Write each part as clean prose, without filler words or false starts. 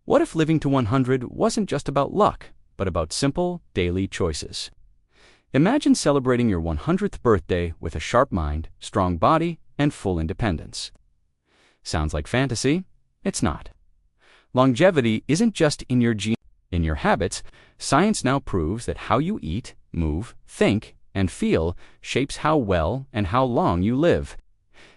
What if living to 100 wasn't just about luck, but about simple, daily choices? Imagine celebrating your 100th birthday with a sharp mind, strong body, and full independence. Sounds like fantasy? It's not. Longevity isn't just in your genes, in your habits. Science now proves that how you eat, move, think, and feel shapes how well and how long you live.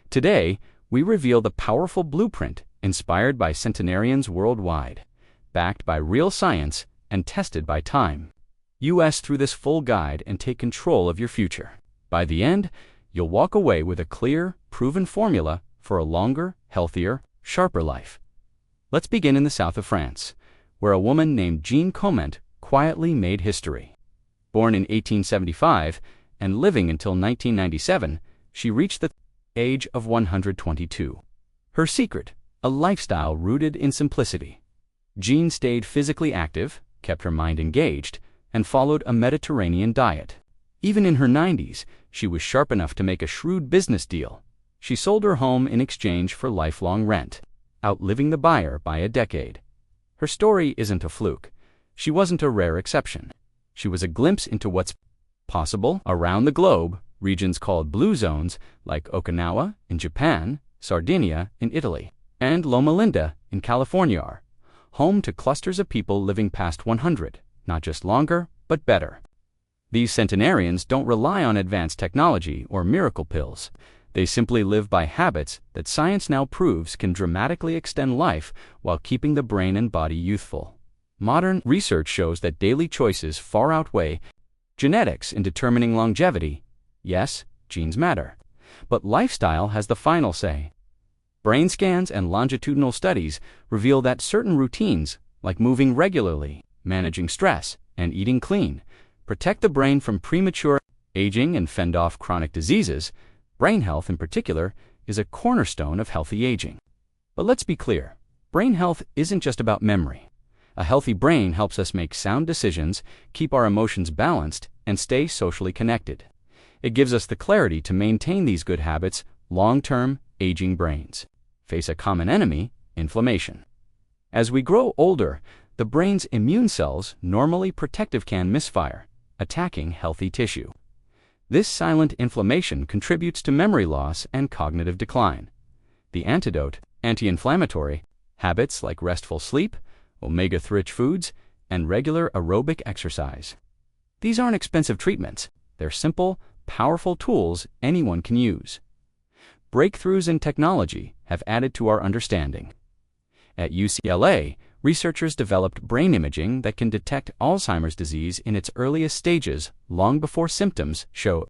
Today, we reveal the powerful blueprint inspired by centenarians worldwide, backed by real science and tested by time. US through this full guide and take control of your future. By the end, you'll walk away with a clear, proven formula for a longer, healthier, sharper life. Let's begin in the south of France, where a woman named Jeanne Comment quietly made history. Born in 1875 and living until 1997, she reached the age of 122. Her secret, a lifestyle rooted in simplicity. Jeanne stayed physically active, kept her mind engaged, and followed a Mediterranean diet. Even in her 90s, she was sharp enough to make a shrewd business deal. She sold her home in exchange for lifelong rent, outliving the buyer by a decade. Her story isn't a fluke. She wasn't a rare exception. She was a glimpse into what's possible around the globe. Regions called blue zones like Okinawa in Japan, Sardinia in Italy, and Loma Linda in California are home to clusters of people living past 100, not just longer, but better. These centenarians don't rely on advanced technology or miracle pills. They simply live by habits that science now proves can dramatically extend life while keeping the brain and body youthful. Modern research shows that daily choices far outweigh genetics in determining longevity. Yes, genes matter, but lifestyle has the final say. Brain scans and longitudinal studies reveal that certain routines, like moving regularly, managing stress, and eating clean, protect the brain from premature aging and fend off chronic diseases. Brain health, in particular, is a cornerstone of healthy aging. But let's be clear, brain health isn't just about memory. A healthy brain helps us make sound decisions, keep our emotions balanced, and stay socially connected. It gives us the clarity to maintain these good habits. Long-term, aging brains face a common enemy, inflammation. As we grow older, the brain's immune cells, normally protective, can misfire, attacking healthy tissue. This silent inflammation contributes to memory loss and cognitive decline. The antidote, anti-inflammatory habits like restful sleep, omega-3 foods, and regular aerobic exercise. These aren't expensive treatments. They're simple, powerful tools anyone can use. Breakthroughs in technology have added to our understanding. At UCLA, researchers developed brain imaging that can detect Alzheimer's disease in its earliest stages long before symptoms show.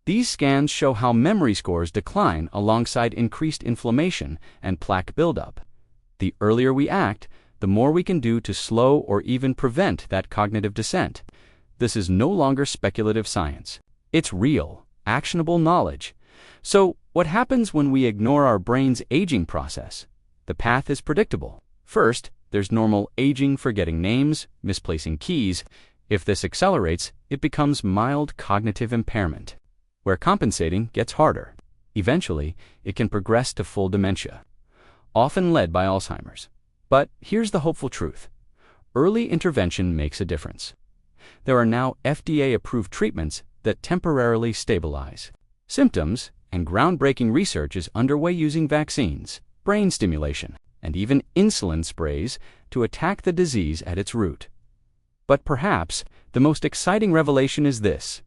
These scans show how memory scores decline alongside increased inflammation and plaque buildup. The earlier we act, the more we can do to slow or even prevent that cognitive descent. This is no longer speculative science. It's real, actionable knowledge. So, what happens when we ignore our brain's aging process? The path is predictable. First, there's normal aging, forgetting names, misplacing keys. If this accelerates, it becomes mild cognitive impairment, where compensating gets harder. Eventually, it can progress to full dementia, often led by Alzheimer's. But here's the hopeful truth. Early intervention makes a difference. There are now FDA-approved treatments that temporarily stabilize symptoms, and groundbreaking research is underway using vaccines, brain stimulation, and even insulin sprays to attack the disease at its root. But perhaps the most exciting revelation is this: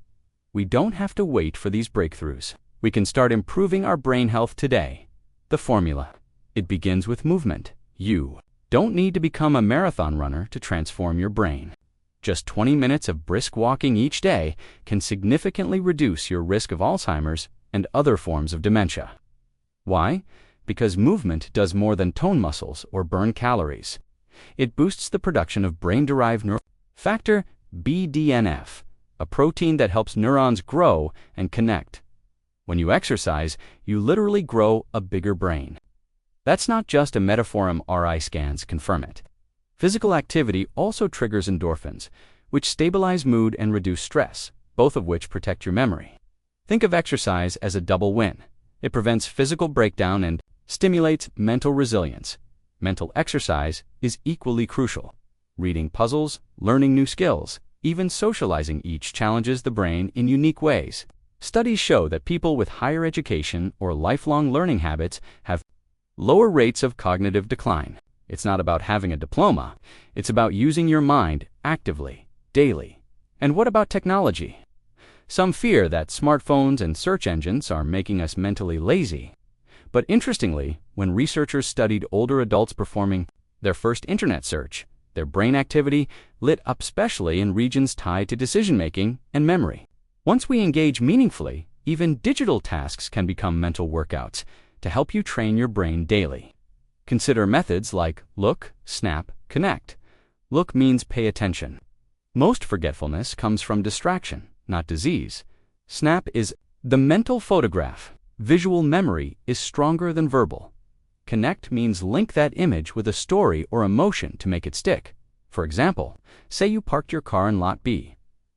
we don't have to wait for these breakthroughs. We can start improving our brain health today. The formula. It begins with movement. You don't need to become a marathon runner to transform your brain. Just 20 minutes of brisk walking each day can significantly reduce your risk of Alzheimer's and other forms of dementia. Why? Because movement does more than tone muscles or burn calories. It boosts the production of brain-derived factor BDNF, a protein that helps neurons grow and connect. When you exercise, you literally grow a bigger brain. That's not just a metaphor. MRI scans confirm it. Physical activity also triggers endorphins, which stabilize mood and reduce stress, both of which protect your memory. Think of exercise as a double win. It prevents physical breakdown and stimulates mental resilience, mental exercise is equally crucial. Reading puzzles, learning new skills, even socializing each challenges the brain in unique ways. Studies show that people with higher education or lifelong learning habits have lower rates of cognitive decline. It's not about having a diploma, it's about using your mind actively, daily. And what about technology? Some fear that smartphones and search engines are making us mentally lazy. But interestingly, when researchers studied older adults performing their first internet search, their brain activity lit up specially in regions tied to decision-making and memory. Once we engage meaningfully, even digital tasks can become mental workouts to help you train your brain daily. Consider methods like look, snap, connect. Look means pay attention. Most forgetfulness comes from distraction, not disease. Snap is the mental photograph. Visual memory is stronger than verbal. Connect means link that image with a story or emotion to make it stick. For example, say you parked your car in lot B.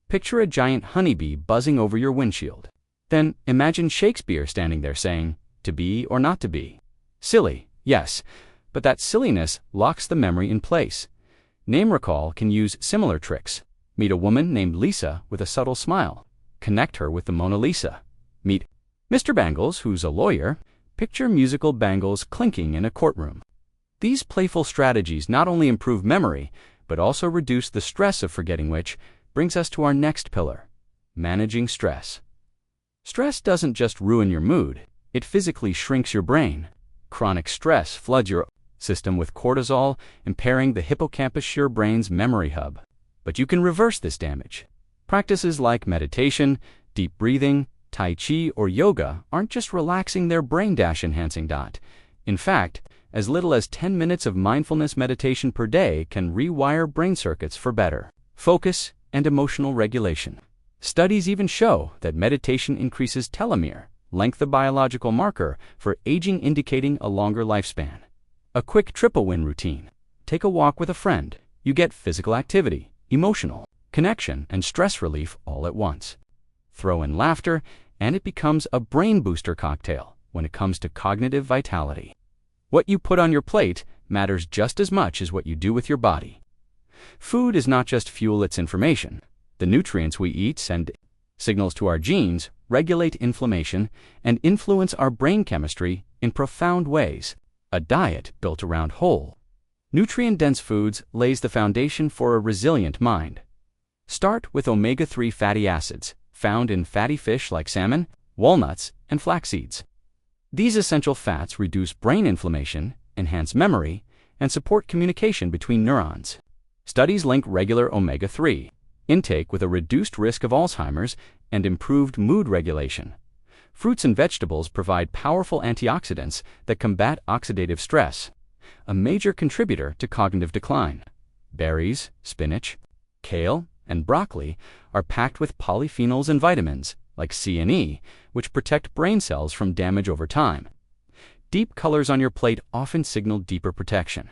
Picture a giant honeybee buzzing over your windshield. Then imagine Shakespeare standing there saying, "To be or not to be." Silly, yes, but that silliness locks the memory in place. Name recall can use similar tricks. Meet a woman named Lisa with a subtle smile. Connect her with the Mona Lisa. Meet Mr. Bangles, who's a lawyer. Picture musical bangles clinking in a courtroom. These playful strategies not only improve memory, but also reduce the stress of forgetting, which brings us to our next pillar, managing stress. Stress doesn't just ruin your mood, it physically shrinks your brain. Chronic stress floods your system with cortisol, impairing the hippocampus, your brain's memory hub. But you can reverse this damage. Practices like meditation, deep breathing, Tai Chi, or yoga aren't just relaxing, they're brain-enhancing. In fact, as little as 10 minutes of mindfulness meditation per day can rewire brain circuits for better focus and emotional regulation. Studies even show that meditation increases telomere length, the biological marker for aging, indicating a longer lifespan. A quick triple win routine. Take a walk with a friend. You get physical activity, emotional connection, and stress relief all at once. Throw in laughter, and it becomes a brain booster cocktail when it comes to cognitive vitality. What you put on your plate matters just as much as what you do with your body. Food is not just fuel, it's information. The nutrients we eat send signals to our genes, regulate inflammation, and influence our brain chemistry in profound ways. A diet built around whole, nutrient-dense foods lays the foundation for a resilient mind. Start with omega-3 fatty acids, found in fatty fish like salmon, walnuts, and flax seeds. These essential fats reduce brain inflammation, enhance memory, and support communication between neurons. Studies link regular omega-3 intake with a reduced risk of Alzheimer's and improved mood regulation. Fruits and vegetables provide powerful antioxidants that combat oxidative stress, a major contributor to cognitive decline. Berries, spinach, kale, and broccoli are packed with polyphenols and vitamins, like C and E, which protect brain cells from damage over time. Deep colors on your plate often signal deeper protection.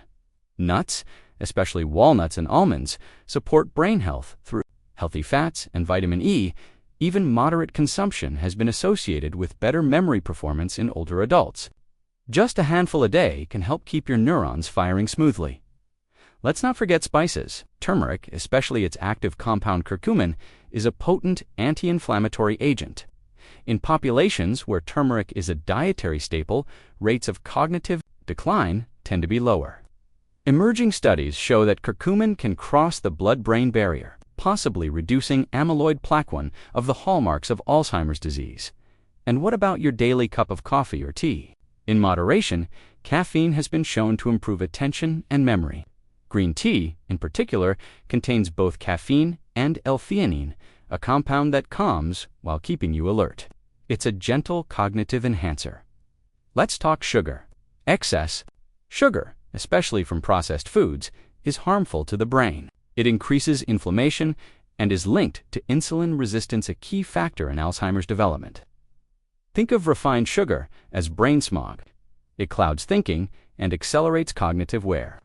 Nuts, especially walnuts and almonds, support brain health through healthy fats and vitamin E. Even moderate consumption has been associated with better memory performance in older adults. Just a handful a day can help keep your neurons firing smoothly. Let's not forget spices. Turmeric, especially its active compound curcumin, is a potent anti-inflammatory agent. In populations where turmeric is a dietary staple, rates of cognitive decline tend to be lower. Emerging studies show that curcumin can cross the blood-brain barrier, possibly reducing amyloid plaque, one of the hallmarks of Alzheimer's disease. And what about your daily cup of coffee or tea? In moderation, caffeine has been shown to improve attention and memory. Green tea, in particular, contains both caffeine and L-theanine, a compound that calms while keeping you alert. It's a gentle cognitive enhancer. Let's talk sugar. Excess sugar, especially from processed foods, is harmful to the brain. It increases inflammation and is linked to insulin resistance, a key factor in Alzheimer's development. Think of refined sugar as brain smog. It clouds thinking and accelerates cognitive wear.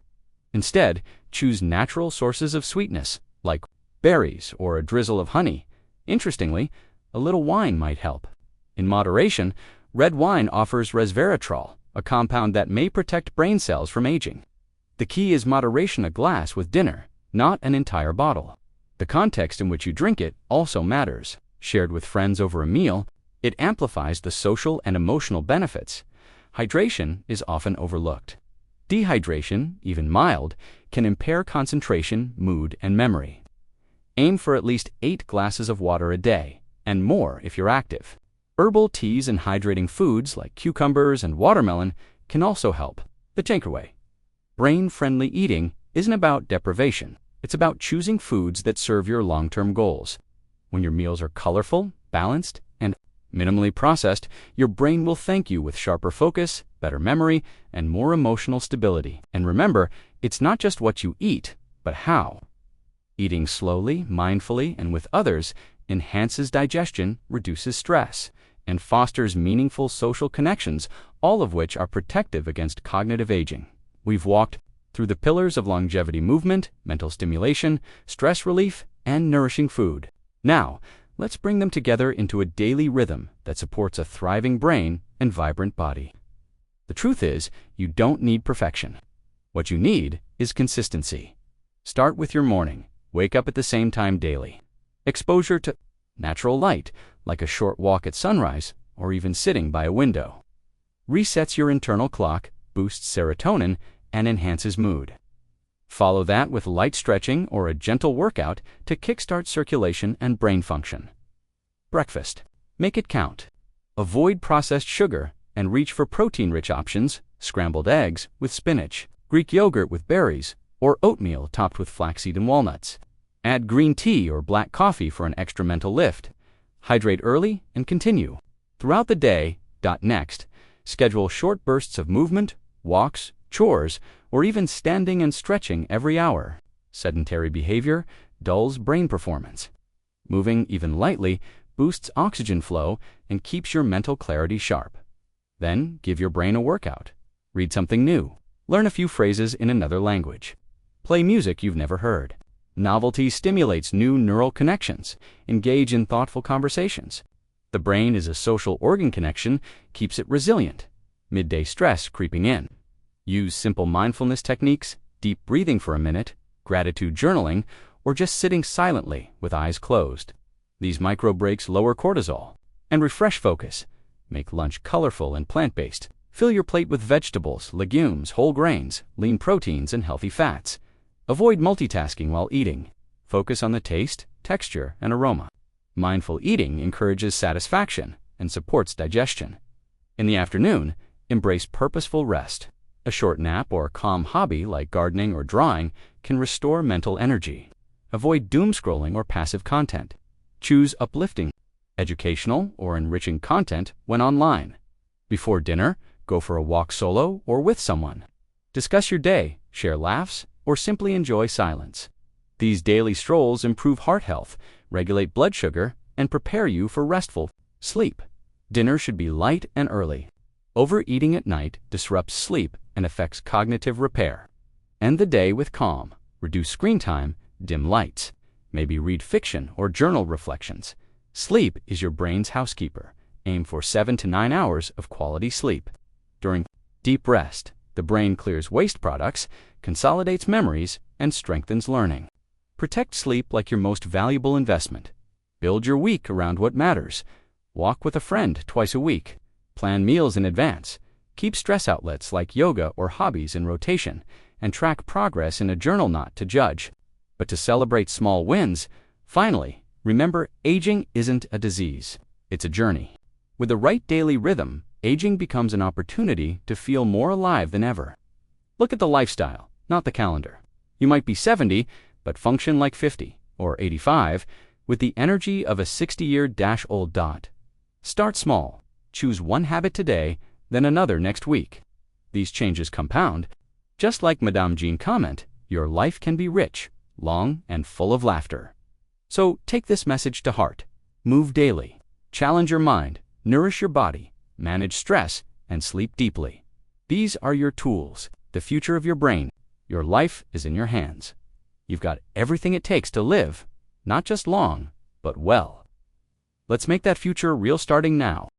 Instead, choose natural sources of sweetness, like berries or a drizzle of honey. Interestingly, a little wine might help. In moderation, red wine offers resveratrol, a compound that may protect brain cells from aging. The key is moderation: a glass with dinner, not an entire bottle. The context in which you drink it also matters. Shared with friends over a meal, it amplifies the social and emotional benefits. Hydration is often overlooked. Dehydration, even mild, can impair concentration, mood, and memory. Aim for at least 8 glasses of water a day, and more if you're active. Herbal teas and hydrating foods like cucumbers and watermelon can also help. The takeaway: brain-friendly eating isn't about deprivation. It's about choosing foods that serve your long-term goals. When your meals are colorful, balanced, and minimally processed, your brain will thank you with sharper focus, better memory, and more emotional stability. And remember, it's not just what you eat, but how. Eating slowly, mindfully, and with others enhances digestion, reduces stress, and fosters meaningful social connections, all of which are protective against cognitive aging. We've walked through the pillars of longevity: movement, mental stimulation, stress relief, and nourishing food. Now, let's bring them together into a daily rhythm that supports a thriving brain and vibrant body. The truth is, you don't need perfection. What you need is consistency. Start with your morning. Wake up at the same time daily. Exposure to natural light, like a short walk at sunrise or even sitting by a window, resets your internal clock, boosts serotonin, and enhances mood. Follow that with light stretching or a gentle workout to kickstart circulation and brain function. Breakfast: make it count. Avoid processed sugar and reach for protein-rich options: scrambled eggs with spinach, Greek yogurt with berries, or oatmeal topped with flaxseed and walnuts. Add green tea or black coffee for an extra mental lift. Hydrate early and continue throughout the day. Next, schedule short bursts of movement, walks, chores, or even standing and stretching every hour. Sedentary behavior dulls brain performance. Moving, even lightly, boosts oxygen flow and keeps your mental clarity sharp. Then, give your brain a workout. Read something new. Learn a few phrases in another language. Play music you've never heard. Novelty stimulates new neural connections. Engage in thoughtful conversations. The brain is a social organ: connection keeps it resilient. Midday stress creeping in. Use simple mindfulness techniques: deep breathing for a minute, gratitude journaling, or just sitting silently with eyes closed. These micro breaks lower cortisol and refresh focus. Make lunch colorful and plant-based. Fill your plate with vegetables, legumes, whole grains, lean proteins, and healthy fats. Avoid multitasking while eating. Focus on the taste, texture, and aroma. Mindful eating encourages satisfaction and supports digestion. In the afternoon, embrace purposeful rest. A short nap or calm hobby like gardening or drawing can restore mental energy. Avoid doom scrolling or passive content. Choose uplifting, educational, or enriching content when online. Before dinner, go for a walk solo or with someone. Discuss your day, share laughs, or simply enjoy silence. These daily strolls improve heart health, regulate blood sugar, and prepare you for restful sleep. Dinner should be light and early. Overeating at night disrupts sleep and affects cognitive repair. End the day with calm. Reduce screen time, dim lights. Maybe read fiction or journal reflections. Sleep is your brain's housekeeper. Aim for 7 to 9 hours of quality sleep. During deep rest, the brain clears waste products, consolidates memories, and strengthens learning. Protect sleep like your most valuable investment. Build your week around what matters. Walk with a friend twice a week. Plan meals in advance. Keep stress outlets like yoga or hobbies in rotation, and track progress in a journal, not to judge, but to celebrate small wins. Finally, remember, aging isn't a disease. It's a journey. With the right daily rhythm, aging becomes an opportunity to feel more alive than ever. Look at the lifestyle, not the calendar. You might be 70, but function like 50, or 85, with the energy of a 60-year-old. Start small. Choose one habit today, then another next week. These changes compound. Just like Madame Jean comment, your life can be rich, long, and full of laughter. So take this message to heart. Move daily. Challenge your mind. Nourish your body. Manage stress, and sleep deeply. These are your tools. The future of your brain. Your life is in your hands. You've got everything it takes to live, not just long, but well. Let's make that future real, starting now.